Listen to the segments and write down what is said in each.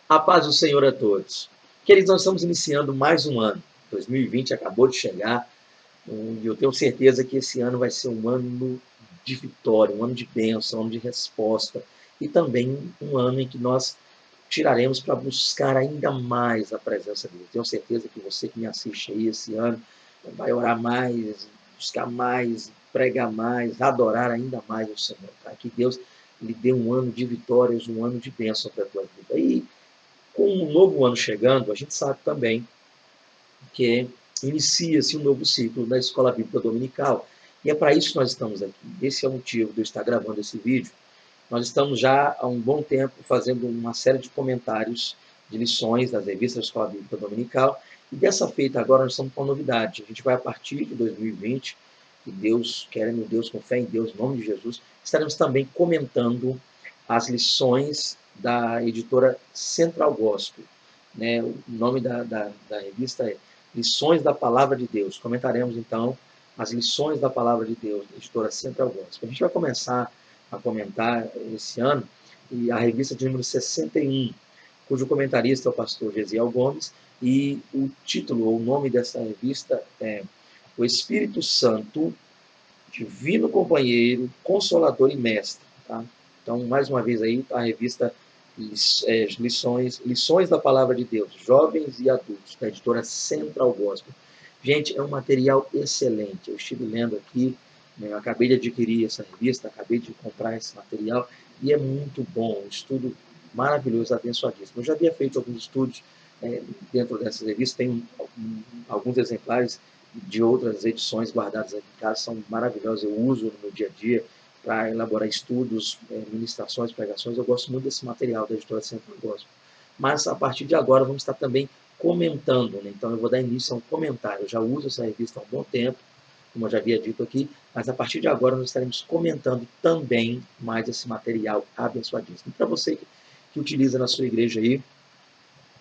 A paz do Senhor a todos. Queridos, nós estamos iniciando mais um ano. 2020 acabou de chegar e eu tenho certeza que esse ano vai ser um ano de vitória, um ano de bênção, um ano de resposta e também um ano em que nós tiraremos para buscar ainda mais a presença de Deus. Tenho certeza que você que me assiste aí esse ano vai orar mais, buscar mais, pregar mais, adorar ainda mais o Senhor. Tá? Que Deus lhe dê um ano de vitórias, um ano de bênção para a tua vida. E com o novo ano chegando, a gente sabe também que inicia-se um novo ciclo da Escola Bíblica Dominical. E é para isso que nós estamos aqui. Esse é o motivo de eu estar gravando esse vídeo. Nós estamos já há um bom tempo fazendo uma série de comentários de lições das revistas da Escola Bíblica Dominical. E dessa feita agora nós estamos com uma novidade. A gente vai, a partir de 2020, que Deus, querendo Deus, com fé em Deus, em nome de Jesus, estaremos também comentando as lições da editora Central Gospel. Né? O nome da revista é Lições da Palavra de Deus. Comentaremos, então, as lições da Palavra de Deus, da editora Central Gospel. A gente vai começar a comentar esse ano, e a revista de número 61, cujo comentarista é o pastor Gesiel Gomes, e o título, ou o nome dessa revista é O Espírito Santo, Divino Companheiro, Consolador e Mestre. Tá? Então, mais uma vez aí, a revista Lições da Palavra de Deus, Jovens e Adultos, da editora Central Gospel. Gente, é um material excelente. Eu estive lendo aqui, né, eu acabei de adquirir essa revista, acabei de comprar esse material, e é muito bom, um estudo maravilhoso, abençoadíssimo. Eu já havia feito alguns estudos dentro dessa revista, tem alguns exemplares de outras edições guardadas aqui em casa, são maravilhosas, eu uso no meu dia a dia para elaborar estudos, ministrações, pregações. Eu gosto muito desse material da editora Central Gospel. Mas a partir de agora vamos estar também comentando, né? Então eu vou dar início a um comentário. Eu já uso essa revista há um bom tempo, como eu já havia dito aqui, mas a partir de agora nós estaremos comentando também mais esse material abençoadíssimo. Para você que utiliza na sua igreja aí,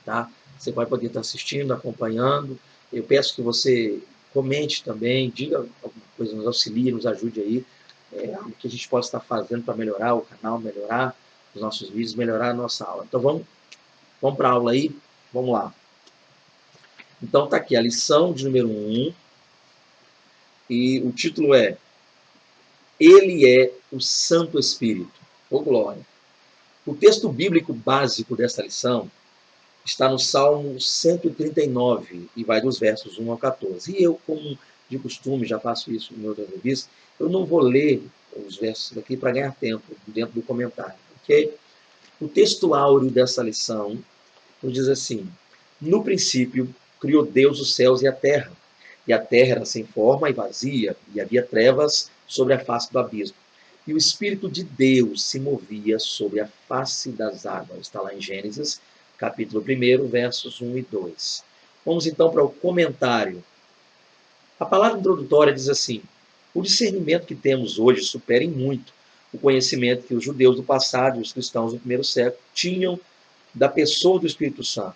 tá? Você vai poder estar assistindo, acompanhando. Eu peço que você comente também, diga alguma coisa, nos auxilie, nos ajude aí, o que a gente possa estar fazendo para melhorar o canal, melhorar os nossos vídeos, melhorar a nossa aula. Então vamos para a aula aí, vamos lá. Então está aqui a lição de número 1, e o título é Ele é o Santo Espírito. Ô glória! O texto bíblico básico dessa lição está no Salmo 139 e vai dos versos 1 ao 14. E eu, como de costume, já faço isso em outras revistas, eu não vou ler os versos aqui para ganhar tempo dentro do comentário, ok? O texto áureo dessa lição nos diz assim: No princípio criou Deus os céus e a terra era sem forma e vazia, e havia trevas sobre a face do abismo. E o Espírito de Deus se movia sobre a face das águas. Está lá em Gênesis, capítulo 1, versos 1 e 2. Vamos então para o comentário. A palavra introdutória diz assim: o discernimento que temos hoje supera em muito o conhecimento que os judeus do passado e os cristãos do primeiro século tinham da pessoa do Espírito Santo,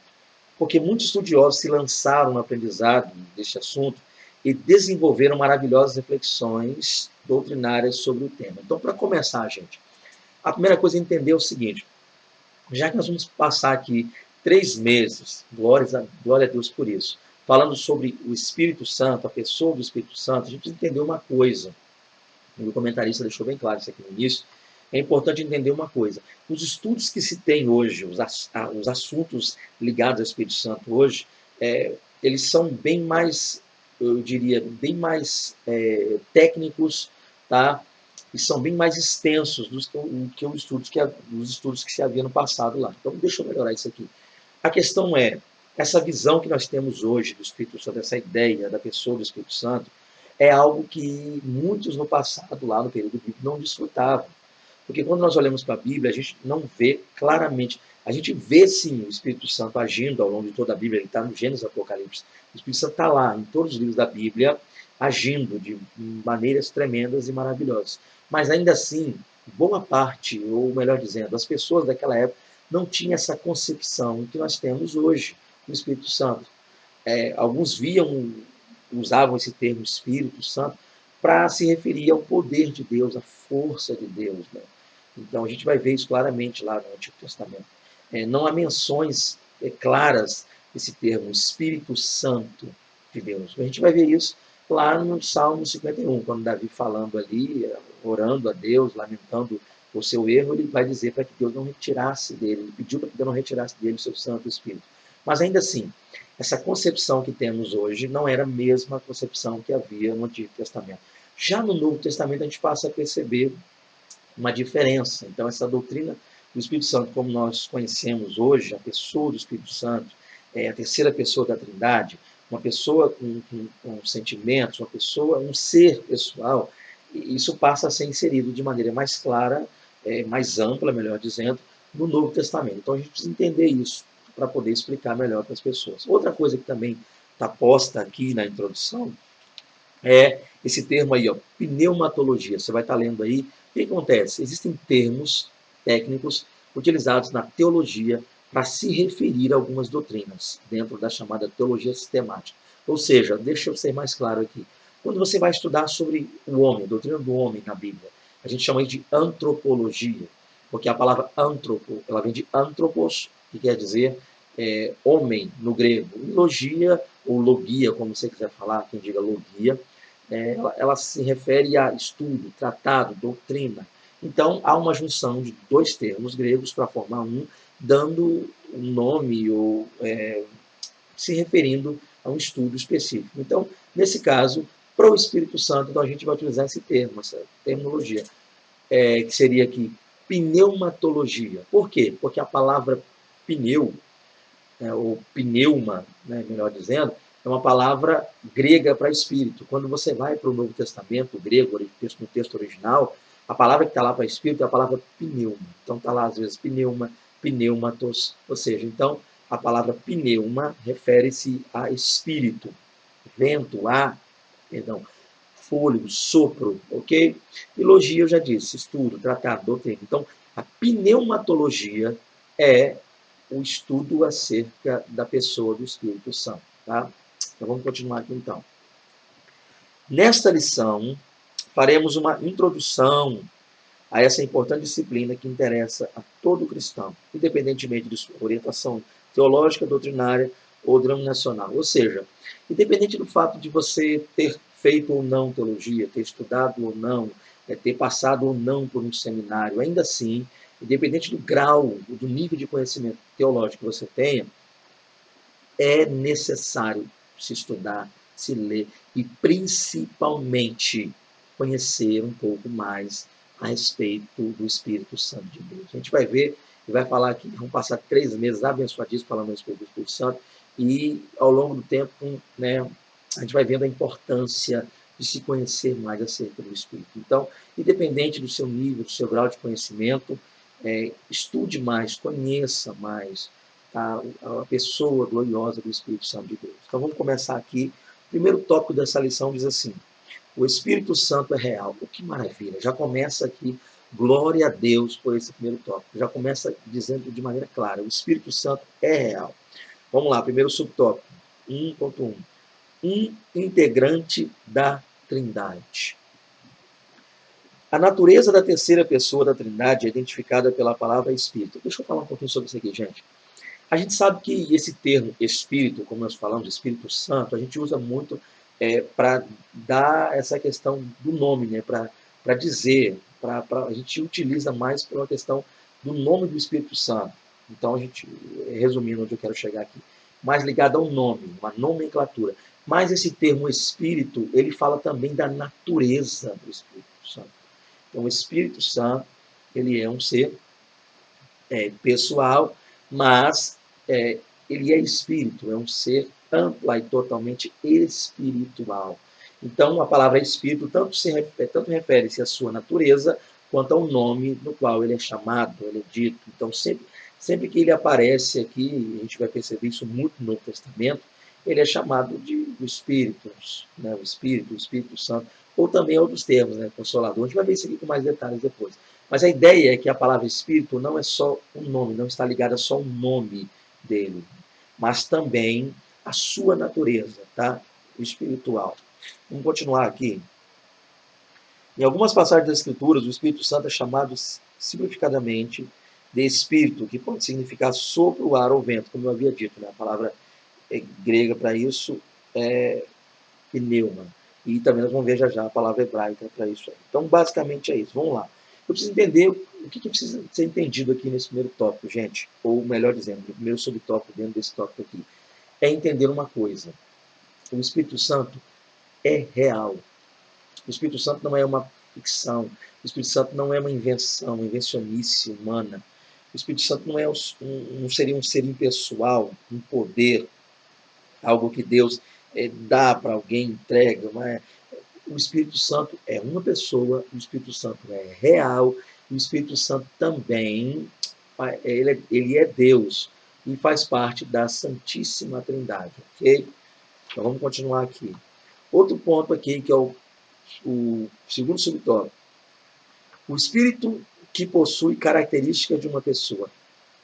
porque muitos estudiosos se lançaram no aprendizado deste assunto e desenvolveram maravilhosas reflexões doutrinárias sobre o tema. Então, para começar, gente, a primeira coisa é entender o seguinte: já que nós vamos passar aqui 3 meses, glória a Deus por isso, falando sobre o Espírito Santo, a pessoa do Espírito Santo, a gente precisa entender uma coisa. O comentarista deixou bem claro isso aqui no início. É importante entender uma coisa: os estudos que se tem hoje, os assuntos ligados ao Espírito Santo hoje, eles são bem mais, eu diria, bem mais técnicos, tá? E são bem mais extensos dos estudos que se havia no passado lá. Então, deixa eu melhorar isso aqui. A questão é, essa visão que nós temos hoje do Espírito Santo, essa ideia da pessoa do Espírito Santo, é algo que muitos no passado, lá no período bíblico, não desfrutavam. Porque quando nós olhamos para a Bíblia, a gente não vê claramente. A gente vê, sim, o Espírito Santo agindo ao longo de toda a Bíblia. Ele está no Gênesis e Apocalipse. O Espírito Santo está lá, em todos os livros da Bíblia, agindo de maneiras tremendas e maravilhosas. Mas ainda assim, boa parte, ou melhor dizendo, as pessoas daquela época não tinham essa concepção que nós temos hoje do Espírito Santo. Alguns usavam esse termo Espírito Santo para se referir ao poder de Deus, à força de Deus, né? Então a gente vai ver isso claramente lá no Antigo Testamento. não há menções claras desse termo, Espírito Santo de Deus. A gente vai ver isso lá no Salmo 51, quando Davi falando ali, orando a Deus, lamentando o seu erro, ele vai dizer para que Deus não retirasse dele, ele pediu para que Deus não retirasse dele o seu Santo Espírito. Mas ainda assim, essa concepção que temos hoje não era a mesma concepção que havia no Antigo Testamento. Já no Novo Testamento a gente passa a perceber uma diferença. Então, essa doutrina do Espírito Santo, como nós conhecemos hoje, a pessoa do Espírito Santo, a terceira pessoa da Trindade, uma pessoa com sentimentos, uma pessoa, um ser pessoal, isso passa a ser inserido de maneira mais clara, mais ampla, melhor dizendo, no Novo Testamento. Então, a gente precisa entender isso para poder explicar melhor para as pessoas. Outra coisa que também está posta aqui na introdução é esse termo aí, ó, pneumatologia. Você vai estar lendo aí. O que acontece? Existem termos técnicos utilizados na teologia para se referir a algumas doutrinas, dentro da chamada teologia sistemática. Ou seja, deixa eu ser mais claro aqui. Quando você vai estudar sobre o homem, a doutrina do homem na Bíblia, a gente chama de antropologia, porque a palavra antropo, ela vem de antropos, que quer dizer homem no grego, e logia, ou logia, como você quiser falar, quem diga logia, ela se refere a estudo, tratado, doutrina. Então, há uma junção de dois termos gregos para formar um, dando um nome ou se referindo a um estudo específico. Então, nesse caso, para o Espírito Santo, então a gente vai utilizar esse termo, essa terminologia, que seria aqui pneumatologia. Por quê? Porque a palavra pneu, ou pneuma, né, melhor dizendo, é uma palavra grega para espírito. Quando você vai para o Novo Testamento, o grego, no texto original, a palavra que está lá para espírito é a palavra pneuma. Então está lá, às vezes, pneuma, pneumatos, ou seja, então a palavra pneuma refere-se a espírito, vento, ar, perdão, fôlego, sopro, ok? Biologia, eu já disse, estudo, tratado, doutrina. Então, a pneumatologia é o estudo acerca da pessoa do Espírito Santo. Tá? Então vamos continuar aqui então. Nesta lição, faremos uma introdução a essa importante disciplina que interessa a todo cristão, independentemente de sua orientação teológica, doutrinária ou denominacional. Ou seja, independente do fato de você ter feito ou não teologia, ter estudado ou não, ter passado ou não por um seminário, ainda assim, independente do grau, do nível de conhecimento teológico que você tenha, é necessário se estudar, se ler e, principalmente, conhecer um pouco mais a respeito do Espírito Santo de Deus. A gente vai ver e vai falar aqui, vão passar 3 meses abençoadíssimos falando a respeito do Espírito Santo e, ao longo do tempo, né, a gente vai vendo a importância de se conhecer mais acerca do Espírito. Então, independente do seu nível, do seu grau de conhecimento, estude mais, conheça mais a pessoa gloriosa do Espírito Santo de Deus. Então vamos começar aqui. O primeiro tópico dessa lição diz assim: o Espírito Santo é real. Oh, que maravilha! Já começa aqui, glória a Deus por esse primeiro tópico. Já começa dizendo de maneira clara: o Espírito Santo é real. Vamos lá, primeiro subtópico, 1.1. Um integrante da Trindade. A natureza da terceira pessoa da Trindade é identificada pela palavra Espírito. Deixa eu falar um pouquinho sobre isso aqui, gente. A gente sabe que esse termo Espírito, como nós falamos, Espírito Santo, a gente usa muito para dar essa questão do nome, né? Para dizer, a gente utiliza mais pela questão do nome do Espírito Santo. Então, a gente, resumindo onde eu quero chegar aqui, mais ligado ao nome, uma nomenclatura. Mas esse termo Espírito, ele fala também da natureza do Espírito Santo. Então, o Espírito Santo, ele é um ser pessoal, mas ele é espírito, é um ser ampla e totalmente espiritual. Então, a palavra espírito tanto refere-se à sua natureza, quanto ao nome no qual ele é chamado, ele é dito. Então, sempre que ele aparece aqui, a gente vai perceber isso muito no Novo Testamento, ele é chamado do Espírito, né? O Espírito Santo, ou também outros termos, né? Consolador. A gente vai ver isso aqui com mais detalhes depois. Mas a ideia é que a palavra Espírito não é só um nome, não está ligada só ao nome dele, mas também a sua natureza, tá? O espiritual. Vamos continuar aqui. Em algumas passagens das Escrituras, o Espírito Santo é chamado simplificadamente de espírito, que pode significar sopro, ar ou vento, como eu havia dito, né? A palavra grega para isso é pneuma. E também nós vamos ver já já a palavra hebraica para isso aí. Então, basicamente é isso. Vamos lá. Eu preciso entender o que precisa ser entendido aqui nesse primeiro tópico, gente. Ou melhor dizendo, o primeiro subtópico dentro desse tópico aqui. É entender uma coisa. O Espírito Santo é real. O Espírito Santo não é uma ficção. O Espírito Santo não é uma invenção, uma invencionice humana. O Espírito Santo não é não seria um ser impessoal, um poder, algo que Deus dá para alguém, entrega. Não é? O Espírito Santo é uma pessoa, o Espírito Santo é real, o Espírito Santo também, ele é Deus e faz parte da Santíssima Trindade, ok? Então vamos continuar aqui. Outro ponto aqui, que é o segundo subtópico. O Espírito que possui características de uma pessoa.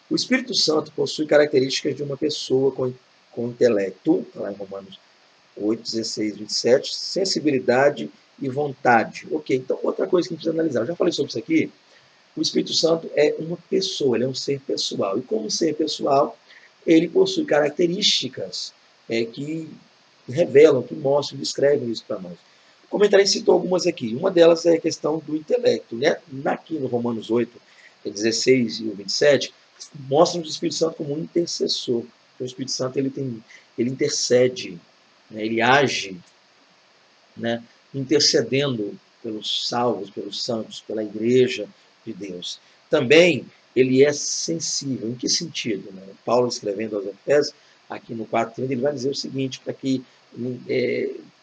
O Espírito Santo possui características de uma pessoa com intelecto, está lá em Romanos 8, 16, 27, sensibilidade e vontade. Ok, então outra coisa que a gente precisa analisar, eu já falei sobre isso aqui, o Espírito Santo é uma pessoa, ele é um ser pessoal. E como ser pessoal, ele possui características que revelam, que mostram, descrevem isso para nós. O comentarista citou algumas aqui. Uma delas é a questão do intelecto. Né? Aqui no Romanos 8, 16 e 27, mostra o Espírito Santo como um intercessor. O Espírito Santo ele intercede, né? Ele age, né? Intercedendo pelos salvos, pelos santos, pela igreja de Deus. Também ele é sensível. Em que sentido? Né? Paulo, escrevendo aos Efésios, aqui no 4:30, ele vai dizer o seguinte, para que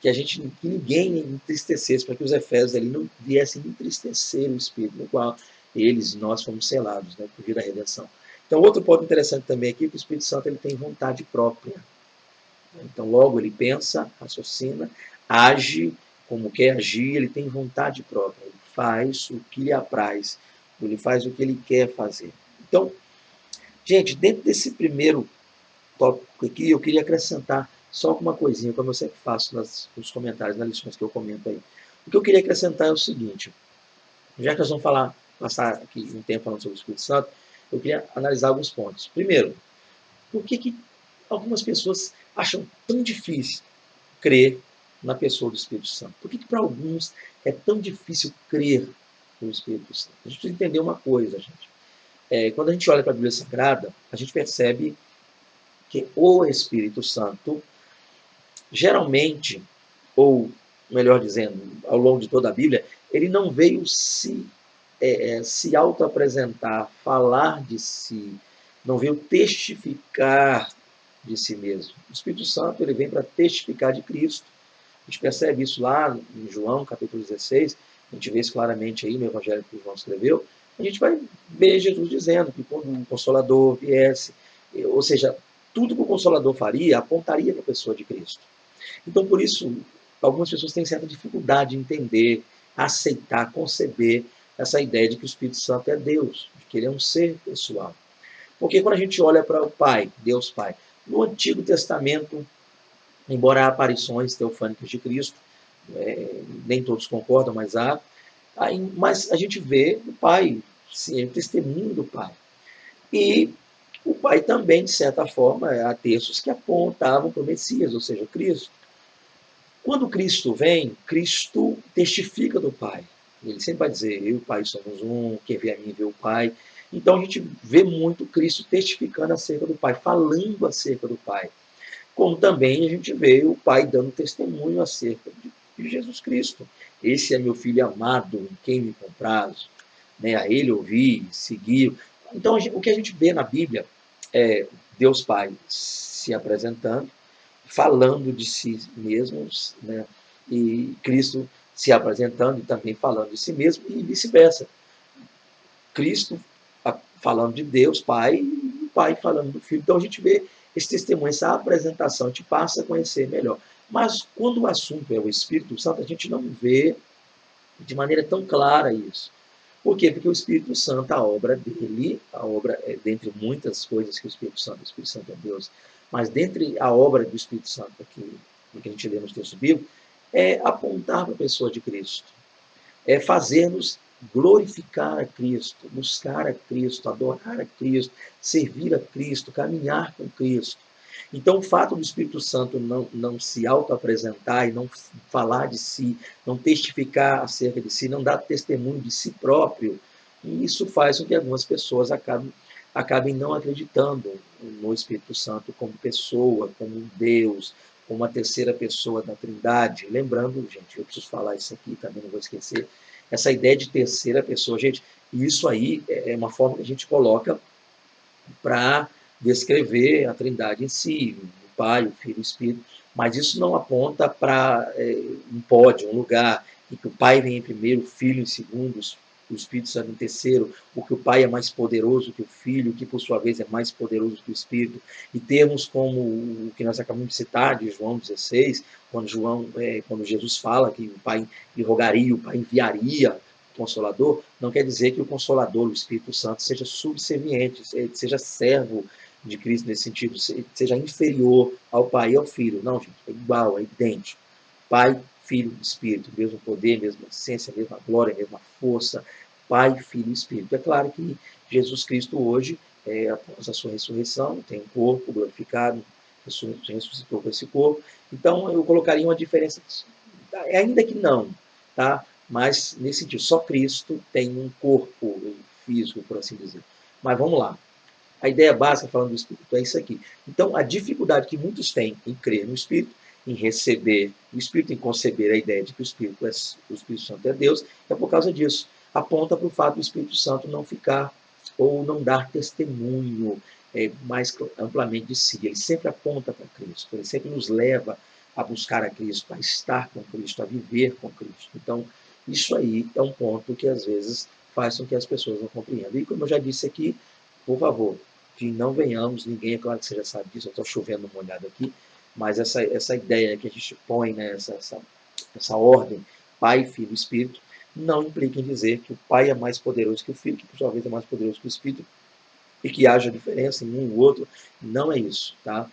que ninguém entristecesse, para que os Efésios ali não viessem entristecer o Espírito, no qual eles e nós fomos selados, né, por vir da redenção. Então, outro ponto interessante também aqui é que o Espírito Santo ele tem vontade própria. Então, logo ele pensa, raciocina, age como quer agir, ele tem vontade própria, ele faz o que lhe apraz, ele faz o que ele quer fazer. Então, gente, dentro desse primeiro tópico aqui, eu queria acrescentar só uma coisinha, como eu sempre faço nos comentários, nas lições que eu comento aí. O que eu queria acrescentar é o seguinte, já que nós vamos passar aqui um tempo falando sobre o Espírito Santo, eu queria analisar alguns pontos. Primeiro, por que algumas pessoas acham tão difícil crer na pessoa do Espírito Santo? Por que para alguns é tão difícil crer no Espírito Santo? A gente precisa entender uma coisa, gente. Quando a gente olha para a Bíblia Sagrada, a gente percebe que o Espírito Santo, geralmente, ou melhor dizendo, ao longo de toda a Bíblia, ele não veio se auto-apresentar, falar de si, não veio testificar de si mesmo. O Espírito Santo ele vem para testificar de Cristo. A gente percebe isso lá em João, capítulo 16, a gente vê isso claramente aí no Evangelho que João escreveu. A gente vai ver Jesus dizendo que quando o Consolador viesse, ou seja, tudo que o Consolador faria apontaria para a pessoa de Cristo. Então, por isso, algumas pessoas têm certa dificuldade em entender, aceitar, conceber essa ideia de que o Espírito Santo é Deus, de que ele é um ser pessoal. Porque quando a gente olha para o Pai, Deus Pai, no Antigo Testamento, embora há aparições teofânicas de Cristo, nem todos concordam, mas há, mas a gente vê o Pai, sim, o testemunho do Pai. E o Pai também, de certa forma, há textos que apontavam para o Messias, ou seja, Cristo. Quando Cristo vem, Cristo testifica do Pai. Ele sempre vai dizer, eu e o Pai somos um, quem vê a mim vê o Pai. Então a gente vê muito Cristo testificando acerca do Pai, falando acerca do Pai. Como também a gente vê o Pai dando testemunho acerca de Jesus Cristo. Esse é meu filho amado, em quem me comprazo. Né? A ele ouvi, seguiu. Então o que a gente vê na Bíblia é Deus Pai se apresentando, falando de si mesmo, né? E Cristo se apresentando e também falando de si mesmo, e vice-versa. Cristo falando de Deus, Pai, e o Pai falando do Filho. Então a gente vê esse testemunho, essa apresentação, a gente passa a conhecer melhor. Mas quando o assunto é o Espírito Santo, a gente não vê de maneira tão clara isso. Por quê? Porque o Espírito Santo, a obra dele, a obra, dentre muitas coisas que o Espírito Santo é Deus, mas dentre a obra do Espírito Santo aqui, que a gente lê nos textos bíblicos, é apontar para a pessoa de Cristo, é fazer-nos glorificar a Cristo, buscar a Cristo, adorar a Cristo, servir a Cristo, caminhar com Cristo. Então, o fato do Espírito Santo não se auto-apresentar e não falar de si, não testificar acerca de si, não dar testemunho de si próprio, isso faz com que algumas pessoas acabem não acreditando no Espírito Santo como pessoa, como Deus, como a terceira pessoa da Trindade. Lembrando, gente, eu preciso falar isso aqui também, não vou esquecer, essa ideia de terceira pessoa, gente, isso aí é uma forma que a gente coloca para descrever a Trindade em si, o Pai, o Filho e o Espírito, mas isso não aponta para um pódio, um lugar em que o Pai vem em primeiro, o Filho em segundo, o Espírito Santo em terceiro, ou que o Pai é mais poderoso que o Filho, que por sua vez é mais poderoso que o Espírito, e termos como o que nós acabamos de citar, de João 16, quando Jesus fala que o Pai lhe rogaria, o Pai enviaria Consolador, não quer dizer que o Consolador, o Espírito Santo, seja subserviente, seja servo de Cristo nesse sentido, seja inferior ao Pai e ao Filho. Não, gente, é igual, é idêntico. Pai, Filho, Espírito, mesmo poder, mesma essência, mesma glória, mesma força. Pai, Filho e Espírito. É claro que Jesus Cristo hoje, após a sua ressurreição, tem um corpo glorificado, ressuscitou com esse corpo. Então, eu colocaria uma diferença, ainda que não, tá? Mas, nesse sentido, só Cristo tem um corpo físico, por assim dizer. Mas vamos lá. A ideia básica, falando do Espírito, é isso aqui. Então, a dificuldade que muitos têm em crer no Espírito, em receber o Espírito, em conceber a ideia de que o Espírito Santo é Deus, é por causa disso. Aponta para o fato do Espírito Santo não ficar ou não dar testemunho mais amplamente de si. Ele sempre aponta para Cristo, ele sempre nos leva a buscar a Cristo, a estar com Cristo, a viver com Cristo. Então, isso aí é um ponto que às vezes faz com que as pessoas não compreendam. E como eu já disse aqui, por favor, que não venhamos, ninguém, é claro que você já sabe disso, eu estou chovendo uma olhada aqui, mas essa ideia que a gente põe, né, essa ordem, Pai, Filho e Espírito, não implica em dizer que o Pai é mais poderoso que o Filho, que por sua vez é mais poderoso que o Espírito, e que haja diferença em um ou outro. Não é isso, tá?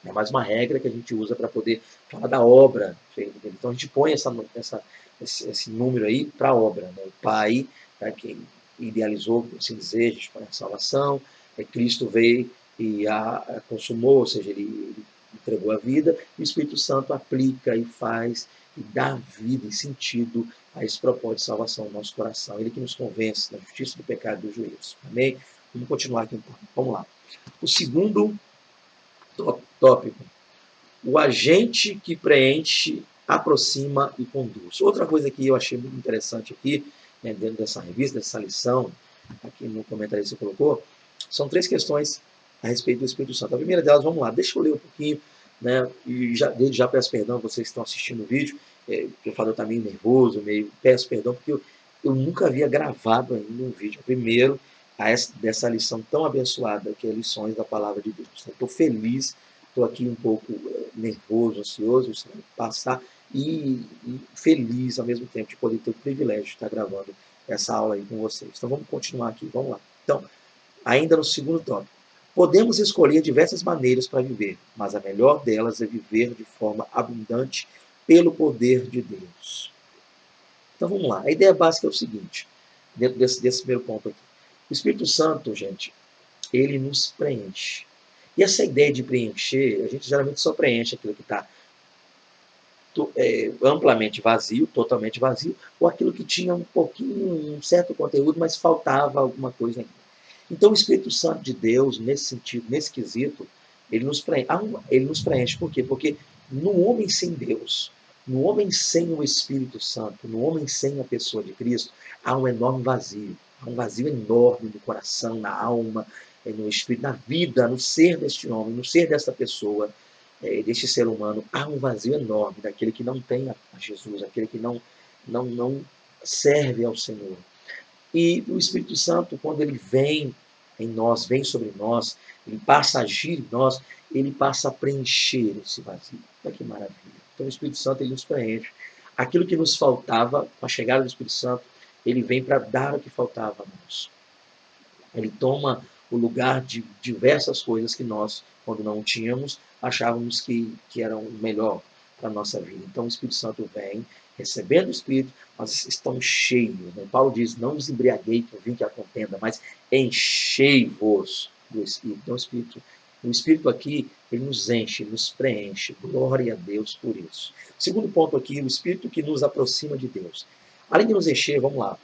É mais uma regra que a gente usa para poder falar da obra feita dele. Então a gente põe esse número aí para a obra. Né? O Pai, né, que idealizou, por assim dizer, a gente põe a salvação, Cristo veio e a consumou, ou seja, ele entregou a vida, e o Espírito Santo aplica e faz e dá vida e sentido a esse propósito de salvação no nosso coração. Ele que nos convence da justiça, do pecado e do juízo. Amém? Vamos continuar aqui então. Vamos lá. O segundo tópico: o agente que preenche, aproxima e conduz. Outra coisa que eu achei muito interessante aqui, né, dentro dessa revista, dessa lição, aqui no comentário que você colocou, são 3 questões a respeito do Espírito Santo. A primeira delas, vamos lá, deixa eu ler um pouquinho, né, e desde já peço perdão a vocês que estão assistindo o vídeo, eu falo, eu estou meio nervoso, peço perdão, porque eu nunca havia gravado ainda um vídeo, primeiro, dessa lição tão abençoada, que é lições da Palavra de Deus. Estou feliz, estou aqui um pouco nervoso, ansioso, isso vai passar, e feliz ao mesmo tempo de poder ter o privilégio de estar gravando essa aula aí com vocês. Então vamos continuar aqui, vamos lá. Então, ainda no segundo tópico. Podemos escolher diversas maneiras para viver, mas a melhor delas é viver de forma abundante pelo poder de Deus. Então vamos lá. A ideia básica é o seguinte, dentro desse primeiro ponto aqui. O Espírito Santo, gente, ele nos preenche. E essa ideia de preencher, a gente geralmente só preenche aquilo que está amplamente vazio, totalmente vazio, ou aquilo que tinha um pouquinho, um certo conteúdo, mas faltava alguma coisa ainda. Então, o Espírito Santo de Deus, nesse sentido, nesse quesito, ele nos preenche. Por quê? Porque no homem sem Deus, no homem sem o Espírito Santo, no homem sem a pessoa de Cristo, há um enorme vazio. Há um vazio enorme no coração, na alma, no espírito, na vida, no ser deste homem, no ser desta pessoa, deste ser humano. Há um vazio enorme daquele que não tem a Jesus, aquele que não serve ao Senhor. E o Espírito Santo, quando ele vem em nós, vem sobre nós, ele passa a agir em nós, ele passa a preencher esse vazio. Olha que maravilha. Então o Espírito Santo, ele nos preenche. Aquilo que nos faltava, com a chegada do Espírito Santo, ele vem para dar o que faltava a nós. Ele toma o lugar de diversas coisas que nós, quando não tínhamos, achávamos que eram melhor. para a nossa vida. Então o Espírito Santo vem, recebendo o Espírito, nós estamos cheios. Né? Paulo diz, não vos embriaguei com vinho que a contenda, mas enchei-vos do Espírito. Então o Espírito aqui, ele nos enche, ele nos preenche. Glória a Deus por isso. Segundo ponto aqui, o Espírito que nos aproxima de Deus. Além de nos encher, vamos lá.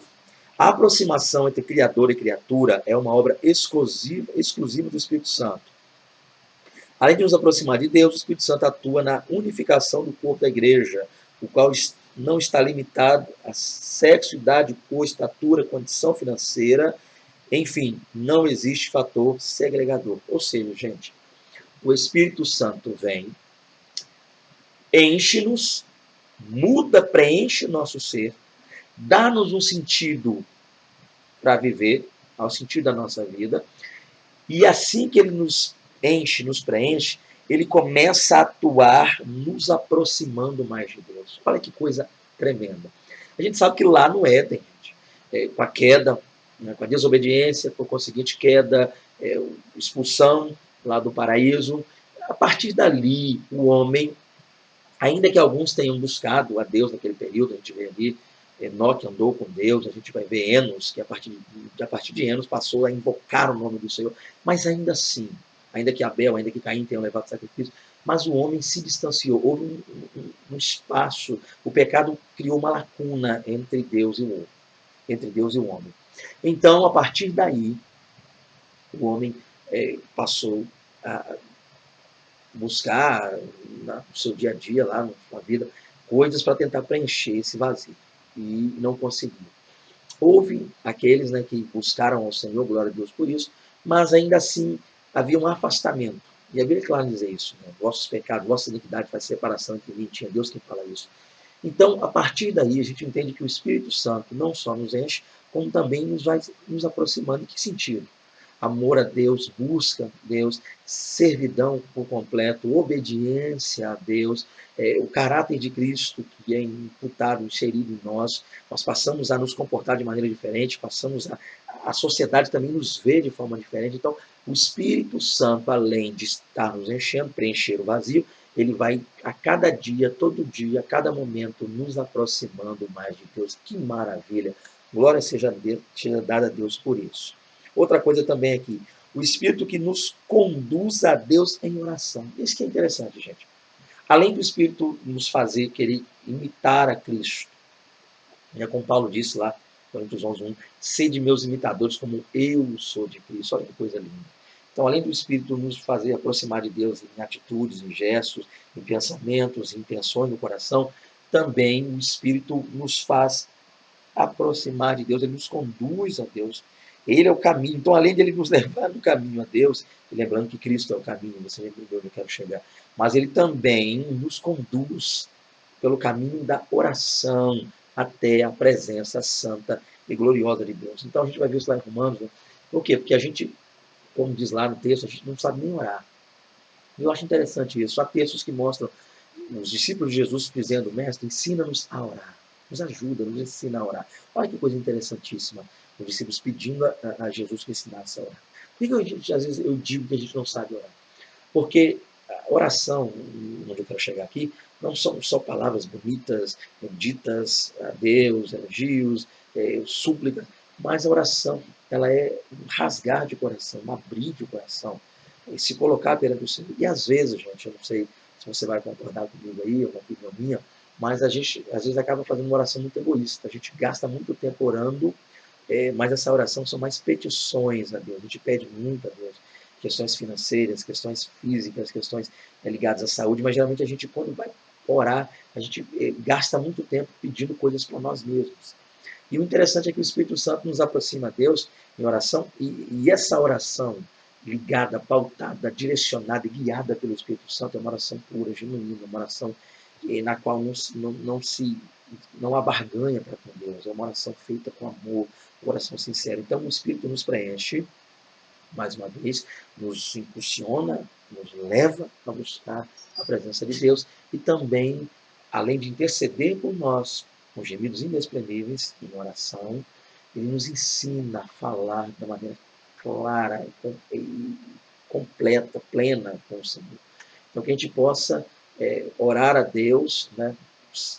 A aproximação entre Criador e criatura é uma obra exclusiva do Espírito Santo. Além de nos aproximar de Deus, o Espírito Santo atua na unificação do corpo da igreja, o qual não está limitado a sexo, idade, cor, estatura, condição financeira, enfim, não existe fator segregador. Ou seja, gente, o Espírito Santo vem, enche-nos, muda, preenche o nosso ser, dá-nos um sentido para viver, ao sentido da nossa vida, e assim que ele nos enche, nos preenche, ele começa a atuar nos aproximando mais de Deus. Olha que coisa tremenda. A gente sabe que lá no Éden, gente, com a queda, né, com a desobediência, por conseguinte queda, expulsão lá do paraíso, a partir dali o homem, ainda que alguns tenham buscado a Deus naquele período, a gente vê ali Enoque andou com Deus, a gente vai ver Enos, que a partir de Enos passou a invocar o nome do Senhor, mas ainda assim, ainda que Abel, ainda que Caim tenham levado sacrifício, mas o homem se distanciou, houve um espaço, o pecado criou uma lacuna entre Deus e o homem. Então, a partir daí, o homem passou a buscar no seu dia a dia, lá na vida, coisas para tentar preencher esse vazio. E não conseguiu. Houve aqueles, né, que buscaram ao Senhor, glória a Deus por isso, mas ainda assim havia um afastamento. E a Bíblia é clara dizer isso. Né? Vossos pecados, vossa iniquidade faz separação entre mim e ti. É Deus quem fala isso. Então, a partir daí, a gente entende que o Espírito Santo não só nos enche, como também nos vai nos aproximando. Em que sentido? Amor a Deus, busca a Deus, servidão por completo, obediência a Deus, o caráter de Cristo que é imputado, inserido em nós. Nós passamos a nos comportar de maneira diferente, a sociedade também nos vê de forma diferente. Então, o Espírito Santo, além de estar nos enchendo, preencher o vazio, ele vai a cada dia, todo dia, a cada momento, nos aproximando mais de Deus. Que maravilha! Glória seja dada a Deus por isso. Outra coisa também aqui, o Espírito que nos conduz a Deus em oração. Isso que é interessante, gente. Além do Espírito nos fazer querer imitar a Cristo, né, como Paulo disse lá, Coríntios 11:1, sede meus imitadores como eu sou de Cristo. Olha que coisa linda. Então, além do Espírito nos fazer aproximar de Deus em atitudes, em gestos, em pensamentos, em intenções no coração, também o Espírito nos faz aproximar de Deus, ele nos conduz a Deus. Ele é o caminho. Então, além de ele nos levar no caminho a Deus, lembrando que Cristo é o caminho, você já entendeu onde eu quero chegar, mas ele também nos conduz pelo caminho da oração até a presença santa e gloriosa de Deus. Então, a gente vai ver isso lá em Romanos. Né? Por quê? Porque a gente, como diz lá no texto, a gente não sabe nem orar. E eu acho interessante isso. Há textos que mostram os discípulos de Jesus dizendo, mestre, ensina-nos a orar. Nos ajuda, nos ensina a orar. Olha que coisa interessantíssima. Os discípulos pedindo a Jesus que ensinasse a orar. Por que às vezes eu digo que a gente não sabe orar? Porque a oração, onde eu quero chegar aqui, não são só palavras bonitas, ditas a Deus, elogios, súplicas, mas a oração, ela é um rasgar de coração, um abrir de coração, se colocar perante o Senhor. E às vezes, gente, eu não sei se você vai concordar comigo aí, é uma opinião minha, mas a gente às vezes acaba fazendo uma oração muito egoísta. A gente gasta muito tempo orando, mas essa oração são mais petições a Deus. A gente pede muito a Deus. Questões financeiras, questões físicas, questões ligadas à saúde, mas geralmente a gente, quando vai orar, a gente gasta muito tempo pedindo coisas para nós mesmos. E o interessante é que o Espírito Santo nos aproxima a Deus em oração, e essa oração ligada, pautada, direcionada e guiada pelo Espírito Santo é uma oração pura, genuína, uma oração na qual não há barganha para com Deus, é uma oração feita com amor, uma oração sincera. Então o Espírito nos preenche, mais uma vez, nos impulsiona, nos leva a buscar a presença de Deus e também, além de interceder por nós, com gemidos inexprimíveis, em oração, ele nos ensina a falar da maneira clara e completa, plena com o Senhor. Então, que a gente possa orar a Deus, né,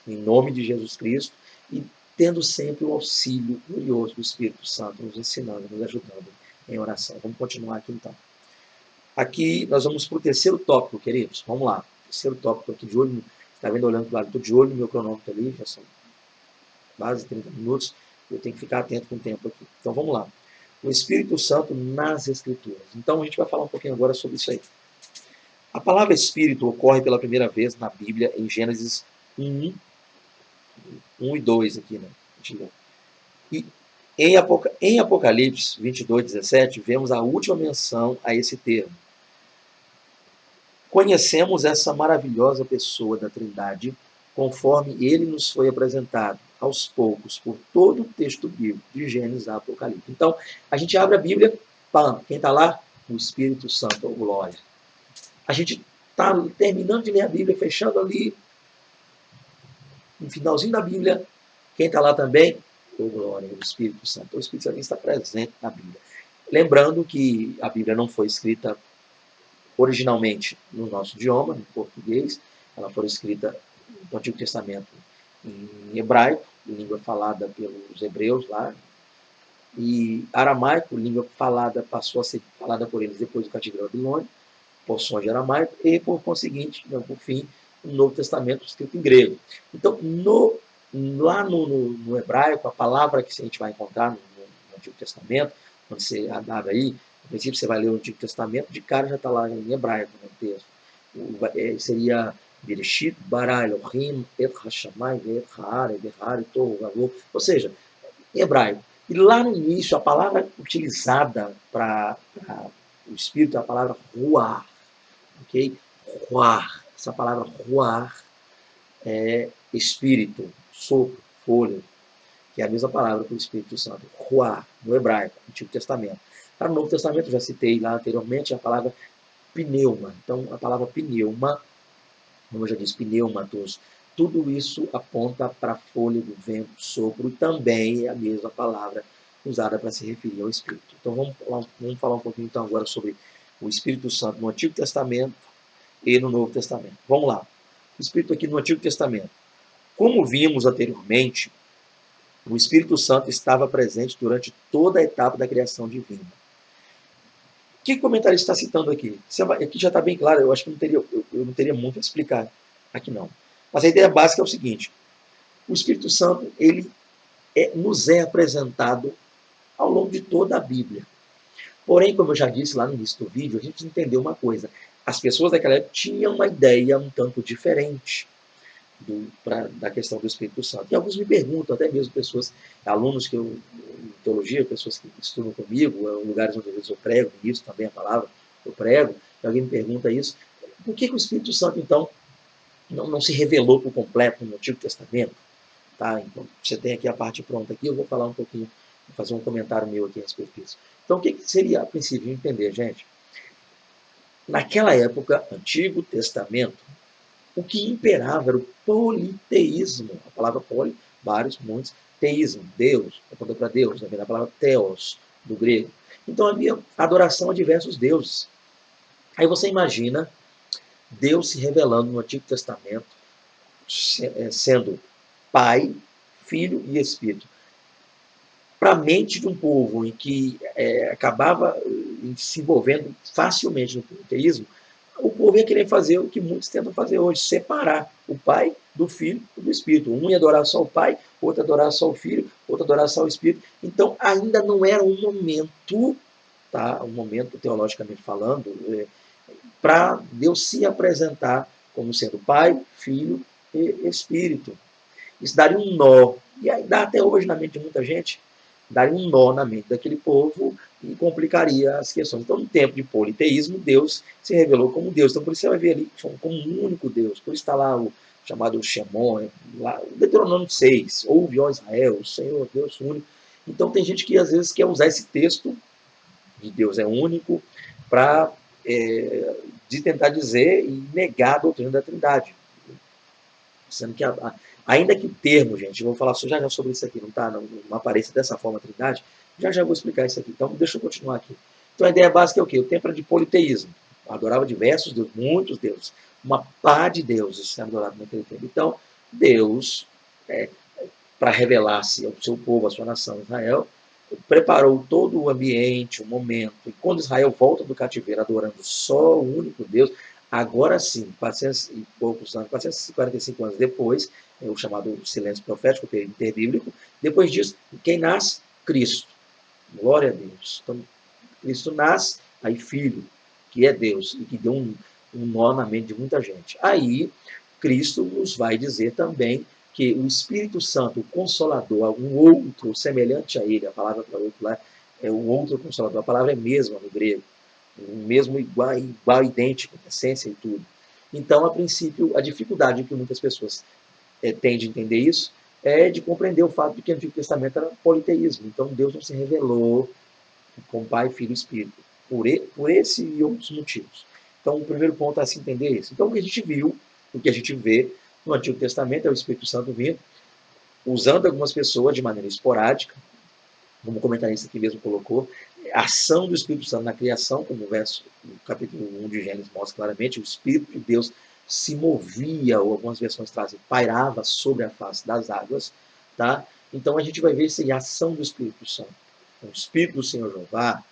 em nome de Jesus Cristo, e tendo sempre o auxílio glorioso do Espírito Santo, nos ensinando, nos ajudando em oração. Vamos continuar aqui então. Aqui nós vamos para o terceiro tópico, queridos. Vamos lá. Terceiro tópico aqui de olho. Está vendo olhando para o lado? Estou de olho no meu cronômetro ali, já são quase 30 minutos. Eu tenho que ficar atento com o tempo aqui. Então vamos lá. O Espírito Santo nas Escrituras. Então a gente vai falar um pouquinho agora sobre isso aí. A palavra Espírito ocorre pela primeira vez na Bíblia em Gênesis 1, 1 e 2 aqui, né? E em Apocalipse 22, 17, vemos a última menção a esse termo. Conhecemos essa maravilhosa pessoa da Trindade, conforme ele nos foi apresentado, aos poucos, por todo o texto bíblico, de Gênesis a Apocalipse. Então, a gente abre a Bíblia, pam, quem está lá? O Espírito Santo, glória. A gente está terminando de ler a Bíblia, fechando ali, no finalzinho da Bíblia, quem está lá também? O glória, o Espírito Santo. O Espírito Santo está presente na Bíblia. Lembrando que a Bíblia não foi escrita originalmente no nosso idioma, em português, ela foi escrita no Antigo Testamento em hebraico, língua falada pelos hebreus lá, e aramaico, língua falada, passou a ser falada por eles depois do cativeiro babilônico, porções de aramaico, e por conseguinte, por fim, o Novo Testamento escrito em grego. Então, lá no hebraico, a palavra que a gente vai encontrar no Antigo Testamento, quando você abre aí, no princípio você vai ler o Antigo Testamento, de cara já está lá em hebraico no texto. Seria Bereshit, bara Elohim, et hashamayim, et ha'ar, et ha'ar, tohu vavô, ou seja, em hebraico. E lá no início, a palavra utilizada para o Espírito é a palavra ruach, ok? Ruach, essa palavra ruach é espírito, sopro, fôlego, que é a mesma palavra para o Espírito Santo, ruach, no hebraico, no Antigo Testamento. Para o Novo Testamento, já citei lá anteriormente a palavra pneuma. Então, a palavra pneuma, como eu já disse, pneumatos, tudo isso aponta para fôlego, vento, sopro, e também é a mesma palavra usada para se referir ao Espírito. Então, vamos falar um pouquinho então agora sobre o Espírito Santo no Antigo Testamento e no Novo Testamento. Vamos lá. O Espírito aqui no Antigo Testamento. Como vimos anteriormente, o Espírito Santo estava presente durante toda a etapa da criação divina. O que o comentarista está citando aqui? Aqui já está bem claro, eu acho que eu não teria muito a explicar aqui não. Mas a ideia básica é o seguinte, o Espírito Santo ele nos é apresentado ao longo de toda a Bíblia. Porém, como eu já disse lá no início do vídeo, a gente entendeu uma coisa. As pessoas daquela época tinham uma ideia um tanto diferente da questão do Espírito Santo. E alguns me perguntam, até mesmo pessoas, alunos que eu, em teologia, pessoas que estudam comigo, lugares onde eu prego, isso também a palavra, eu prego, e alguém me pergunta isso, por que o Espírito Santo, então, não se revelou por completo no Antigo Testamento? Tá? Então, você tem aqui a parte pronta aqui, eu vou falar um pouquinho, vou fazer um comentário meu aqui a respeito disso. Então, o que seria, a princípio, entender, gente? Naquela época, Antigo Testamento, o que imperava era o politeísmo. A palavra poli, vários, muitos, teísmo, Deus, aponta para Deus, a palavra theos, do grego. Então havia adoração a diversos deuses. Aí você imagina Deus se revelando no Antigo Testamento, sendo Pai, Filho e Espírito. Para a mente de um povo em que acabava se envolvendo facilmente no politeísmo, o povo ia querer fazer o que muitos tentam fazer hoje, separar o Pai do Filho e do Espírito. Um ia adorar só o Pai, outro ia adorar só o Filho, outro ia adorar só o Espírito. Então, ainda não era um momento, tá? Um momento teologicamente falando, para Deus se apresentar como sendo Pai, Filho e Espírito. Isso daria um nó. E aí dá até hoje na mente de muita gente, daria um nó na mente daquele povo e complicaria as questões. Então, no tempo de politeísmo, Deus se revelou como Deus. Então, por isso você vai ver ali como um único Deus. Por isso está lá o chamado Shemon, lá, o Deuteronômio 6, ouve, ó Israel, o Senhor, Deus único. Então, tem gente que às vezes quer usar esse texto de Deus é único para de tentar dizer e negar a doutrina da Trindade. Sendo que, ainda que o termo, gente, eu vou falar já já sobre isso aqui, não apareça dessa forma a Trindade, já vou explicar isso aqui. Então, deixa eu continuar aqui. Então, a ideia básica é o quê? O tempo era de politeísmo. Adorava diversos deuses, muitos deuses. uma pá de deuses sendo adorado naquele tempo. Então, Deus, é, para revelar-se ao seu povo, à sua nação Israel, preparou todo o ambiente, o momento. E quando Israel volta do cativeiro adorando só o único Deus, agora sim, 400 e poucos anos, 445 anos depois, é o chamado silêncio profético, o período interbíblico, depois disso, quem nasce? Cristo. Glória a Deus. Então, Cristo nasce, aí Filho, que é Deus, e que deu um nó na mente de muita gente. Aí, Cristo nos vai dizer também que o Espírito Santo, o Consolador, um outro semelhante a ele, a palavra para outro lá é um outro Consolador, a palavra é a mesma no grego, o mesmo igual, idêntico, essência e tudo. Então, a princípio, a dificuldade que muitas pessoas têm de entender isso é de compreender o fato de que o Antigo Testamento era politeísmo. Então, Deus não se revelou com Pai, Filho e Espírito, por esse e outros motivos. Então, o primeiro ponto é se entender isso. Então, o que a gente viu, o que a gente vê no Antigo Testamento é o Espírito Santo vindo, usando algumas pessoas de maneira esporádica, como o comentarista aqui mesmo colocou, a ação do Espírito Santo na criação, como o verso, o capítulo 1 de Gênesis mostra claramente, o Espírito de Deus se movia, ou algumas versões trazem, pairava sobre a face das águas, tá? Então a gente vai ver essa ação do Espírito Santo. O Espírito do Senhor Jeová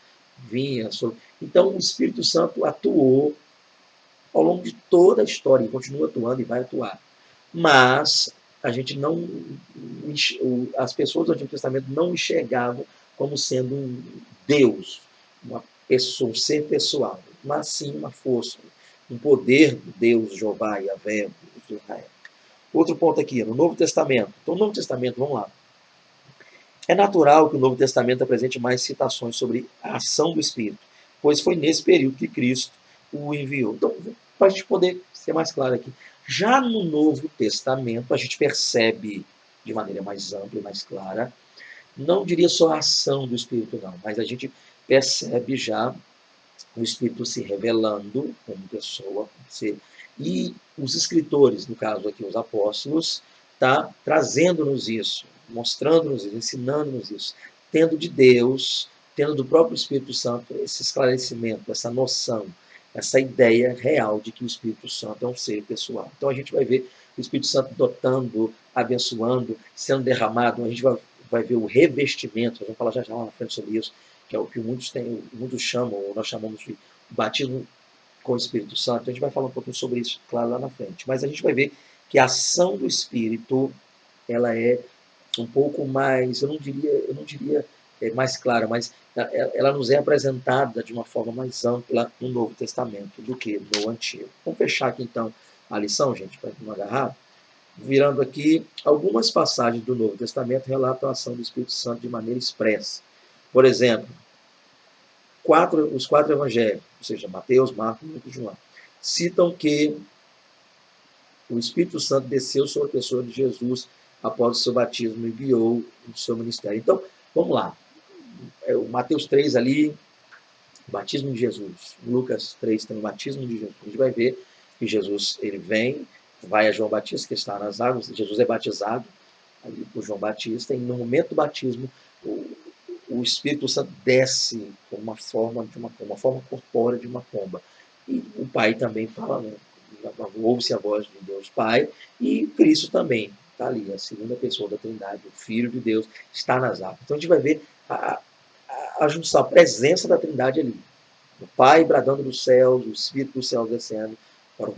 vinha sobre... Então o Espírito Santo atuou ao longo de toda a história, e continua atuando e vai atuar. Mas a gente não, as pessoas do Antigo Testamento não enxergavam como sendo um Deus, uma pessoa, um ser pessoal, mas sim uma força, um poder do Deus Jeová e Yahvé de Israel. Outro ponto aqui, no Novo Testamento. Então, no Novo Testamento, vamos lá. É natural que o Novo Testamento apresente mais citações sobre a ação do Espírito, pois foi nesse período que Cristo o enviou. Então, para a gente poder ser mais claro aqui, já no Novo Testamento, a gente percebe de maneira mais ampla e mais clara, não diria só a ação do Espírito, não, mas a gente percebe já o Espírito se revelando como pessoa, e os escritores, no caso aqui os apóstolos, tá trazendo-nos isso, mostrando-nos isso, ensinando-nos isso, tendo de Deus, tendo do próprio Espírito Santo esse esclarecimento, essa noção, essa ideia real de que o Espírito Santo é um ser pessoal. Então a gente vai ver o Espírito Santo dotando, abençoando, sendo derramado, a gente vai ver o revestimento, nós vamos falar já lá na frente sobre isso, que é o que muitos chamam, ou nós chamamos de batismo com o Espírito Santo. A gente vai falar um pouquinho sobre isso, claro, lá na frente. Mas a gente vai ver que a ação do Espírito, ela é um pouco mais, eu não diria mais clara, mas ela nos é apresentada de uma forma mais ampla no Novo Testamento do que no Antigo. Vamos fechar aqui então a lição, gente, para não agarrar. Virando aqui, algumas passagens do Novo Testamento relatam a ação do Espírito Santo de maneira expressa. Por exemplo, os quatro evangelhos, ou seja, Mateus, Marcos, Lucas e João, citam que o Espírito Santo desceu sobre a pessoa de Jesus após o seu batismo e guiou o seu ministério. Então, vamos lá. O Mateus 3 ali, o batismo de Jesus. Lucas 3 tem o batismo de Jesus. A gente vai ver que Jesus ele vem, vai a João Batista, que está nas águas, Jesus é batizado ali por João Batista, e no momento do batismo, o Espírito Santo desce com uma forma corpórea de uma pomba. E o Pai também fala, né? Ouve-se a voz de Deus Pai, e Cristo também está ali, a segunda pessoa da Trindade, o Filho de Deus, está nas águas. Então a gente vai ver a junção, a presença da Trindade ali. O Pai bradando dos céus, o Espírito do céu descendo para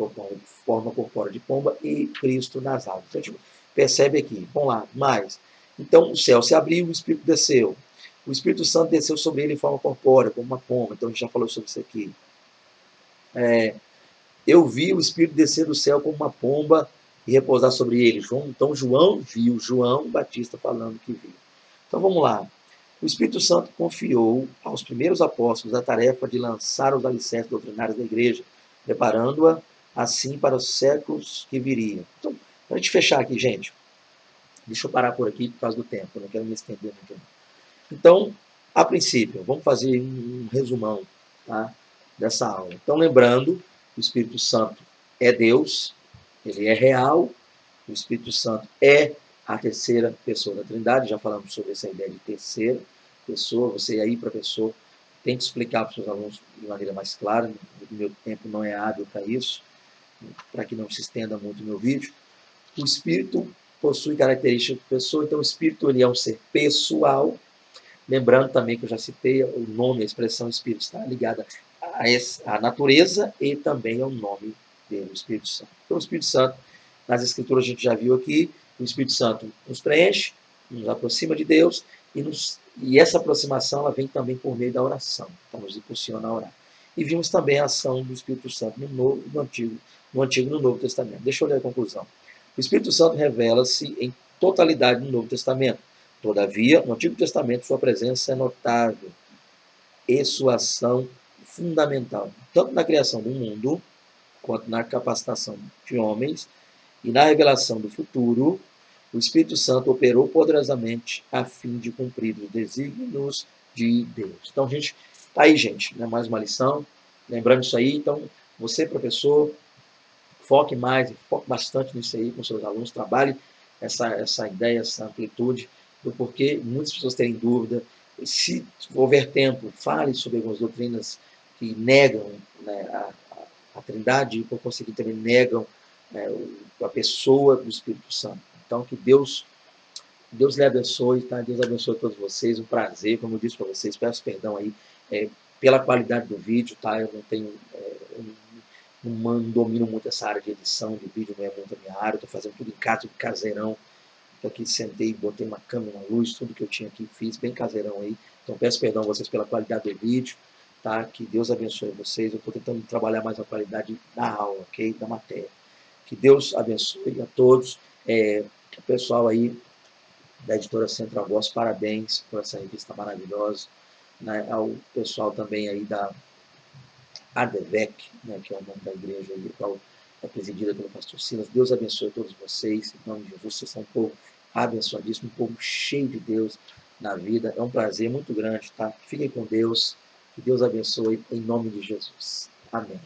forma corpórea de pomba, e Cristo nas águas. Então a gente percebe aqui, vamos lá, mais. Então o céu se abriu, o Espírito desceu. O Espírito Santo desceu sobre ele em forma corpórea, como uma pomba. Então a gente já falou sobre isso aqui. Eu vi o Espírito descer do céu como uma pomba e repousar sobre ele. Então João viu, João Batista falando que viu. Então vamos lá. O Espírito Santo confiou aos primeiros apóstolos a tarefa de lançar os alicerces doutrinários da igreja, preparando-a assim para os séculos que viriam. Então, para a gente fechar aqui, gente, deixa eu parar por aqui por causa do tempo, eu não quero me estender muito. Então, a princípio, vamos fazer um resumão, tá, dessa aula. Então, lembrando, o Espírito Santo é Deus, ele é real, o Espírito Santo é a terceira pessoa da Trindade, já falamos sobre essa ideia de terceira pessoa, você aí, professor, tem que explicar para os seus alunos de maneira mais clara, o meu tempo não é hábil para isso, para que não se estenda muito o meu vídeo. O espírito possui características de pessoa, então o espírito ele é um ser pessoal. Lembrando também que eu já citei o nome, a expressão espírito está ligada à natureza e também ao nome dele, o Espírito Santo. Então, o Espírito Santo, nas Escrituras a gente já viu aqui, o Espírito Santo nos preenche, nos aproxima de Deus e essa aproximação ela vem também por meio da oração, então nos impulsiona a orar. E vimos também a ação do Espírito Santo no Antigo e no Novo Testamento. Deixa eu ler a conclusão. O Espírito Santo revela-se em totalidade no Novo Testamento. Todavia, no Antigo Testamento, sua presença é notável e sua ação fundamental, tanto na criação do mundo, quanto na capacitação de homens e na revelação do futuro. O Espírito Santo operou poderosamente a fim de cumprir os desígnios de Deus. Então, gente, tá aí, gente, né? Mais uma lição. Lembrando isso aí, então, você, professor, foque mais, foque bastante nisso aí com seus alunos, trabalhe essa ideia, essa amplitude do porquê muitas pessoas têm dúvida. Se houver tempo, fale sobre algumas doutrinas que negam, né, a Trindade e, por conseguir, também negam, né, a pessoa do Espírito Santo. Então, que Deus lhe abençoe, tá? Deus abençoe a todos vocês. Um prazer, como eu disse para vocês. Peço perdão aí pela qualidade do vídeo, tá? Eu não tenho, não domino muito essa área de edição de vídeo, não é muito a minha área. Estou fazendo tudo em casa, tudo caseirão. Estou aqui, sentei, botei uma câmera, uma luz, tudo que eu tinha aqui, fiz bem caseirão aí. Então peço perdão a vocês pela qualidade do vídeo, tá? Que Deus abençoe vocês. Eu estou tentando trabalhar mais a qualidade da aula, ok? Da matéria. Que Deus abençoe a todos. O pessoal aí da editora Central Voz, parabéns por essa revista maravilhosa, né? Ao pessoal também aí da ADVEC, né, que é o nome da igreja aí, qual é presidida pelo pastor Silas. Deus abençoe a todos vocês, em nome de Jesus. Vocês são um povo abençoadíssimo, um povo cheio de Deus na vida. É um prazer muito grande, tá? Fiquem com Deus, que Deus abençoe em nome de Jesus. Amém.